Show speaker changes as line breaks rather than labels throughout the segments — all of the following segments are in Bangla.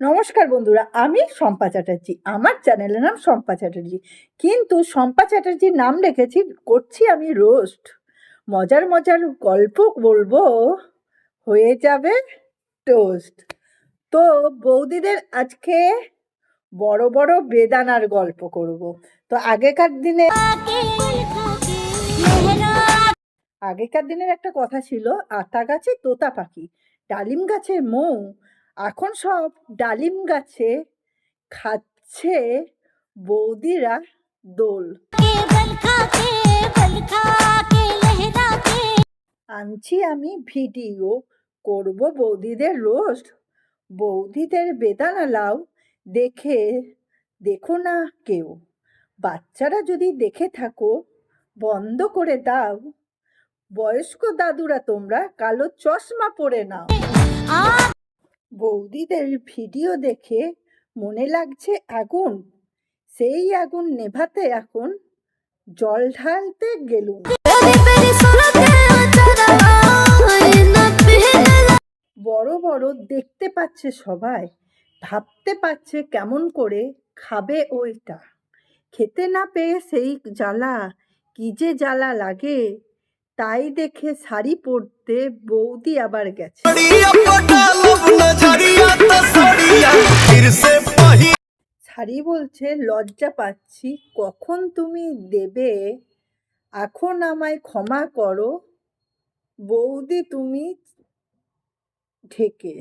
নমস্কার বন্ধুরা, আমি শম্পা চ্যাটার্জি। আমার চ্যানেলের নাম শম্পা চ্যাটার্জি। কিন্তু শম্পা চ্যাটার্জির নাম রেখেছি, করছি আমি রোস্ট। মজার মজার গল্প বলবো, হয়ে যাবে টোস্ট। তো বৌদিদের আজকে বড় বড় বেদানার গল্প করব। তো আগেকার দিনের একটা কথা ছিল, আতা গাছে তোতা পাখি, ডালিম গাছে মৌ। এখন সব ডালিম গাছে খাচ্ছে বৌদিরা দোল। আনছি আমি ভিডিও, করব বৌদিদের রোস্ট। বৌদিদের বেদানা লাউ দেখো না কেউ। বাচ্চারা যদি দেখে থাকো, বন্ধ করে দাও। বয়স্ক দাদুরা তোমরা কালো চশমা পরে নাও। বৌদিদের ভিডিও দেখে মনে লাগছে আগুন। সেই আগুন নেভাতে এখন জল ঢালতে গেলুম। বড় বড় দেখতে পাচ্ছে সবাই, ভাবতে পারছে কেমন করে খাবে ওইটা। খেতে না পেয়ে সেই জ্বালা, কি যে জ্বালা লাগে। তাই দেখে শাড়ি পরতে বৌদি আবার গেছে। শাড়ি বলছে, লজ্জা পাচ্ছি, কখন তুমি দেবে? এখন আমায় ক্ষমা করো বৌদি, তুমি ঢেকে।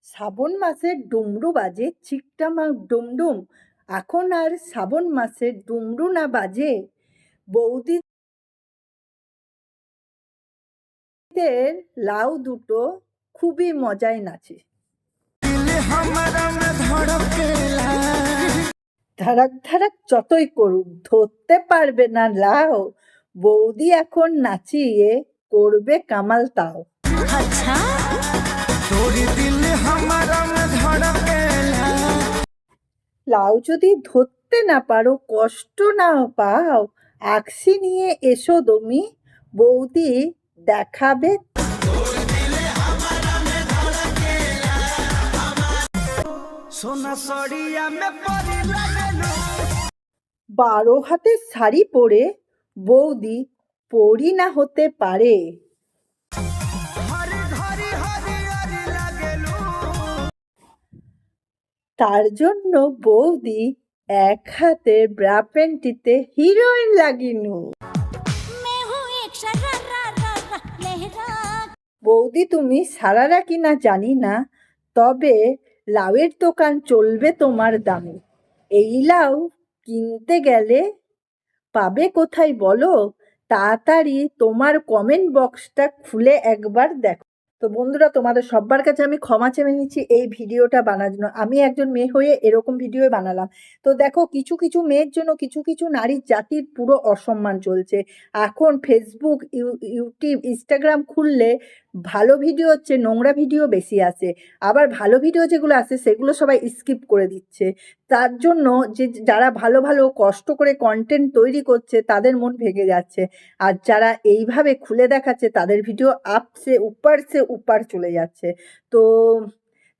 শ্রাবণ মাসের ডুমরু বাজে চিকটামা ডুমডুম। এখন আর শ্রাবণ মাসের ডুমরু না বাজে। বৌদিদের লাউ দুটো খুবই মজায় নাচে। ধারাক ধারাক যতই করুক, ধরতে পারবে না লাউ। বৌদি এখন নাচিয়ে করবে কামাল তাও। আচ্ছা, লাউ যদি ধরতে না পারো, কষ্ট না পাও, আকসি নিয়ে এসো দমি। বৌদি দেখাবে বারো হাতের শাড়ি পরে বৌদি পরি না হতে পারে। তার জন্য বৌদি এক হাতের ব্রা প্যান্টিতে হিরোইন লাগিনু। বৌদি তুমি সারারা কিনা জানি না, তবে লাউয়ের দোকান চলবে তোমার দামে। এই লাউ কিনতে গেলে পাবে কোথায় বলো? তাড়াতাড়ি তোমার কমেন্ট বক্সটা খুলে একবার দেখো। তো বন্ধুরা, তোমাদের সবার কাছে আমি ক্ষমা চেয়ে নিচ্ছি এই ভিডিওটা বানার জন্য। আমি একজন মেয়ে হয়ে এরকম ভিডিও বানালাম। তো দেখো, কিছু কিছু মেয়ের জন্য কিছু কিছু নারীর জাতির পুরো অসম্মান চলছে। এখন ফেসবুক, ইউটিউব, ইনস্টাগ্রাম খুললে ভালো ভিডিও হচ্ছে, নোংরা ভিডিও বেশি আসে। আবার ভালো ভিডিও যেগুলো আসে সেগুলো সবাই স্কিপ করে দিচ্ছে। তার জন্য যারা ভালো ভালো কষ্ট করে কন্টেন্ট তৈরি করছে তাদের মন ভেঙে যাচ্ছে। আর যারা এইভাবে খুলে দেখাচ্ছে তাদের ভিডিও আপসে উপার চলে যাচ্ছে। তো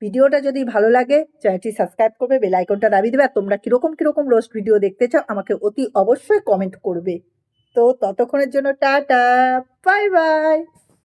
ভিডিওটা যদি ভালো লাগে চ্যানেলটি সাবস্ক্রাইব করবে, বেল আইকনটা দাবিয়ে দেবে। আর তোমরা কিরকম কিরকম রোস্ট ভিডিও দেখতে চাও আমাকে অতি অবশ্যই কমেন্ট করবে। তো ততক্ষণের জন্য টাটা, বাই বাই।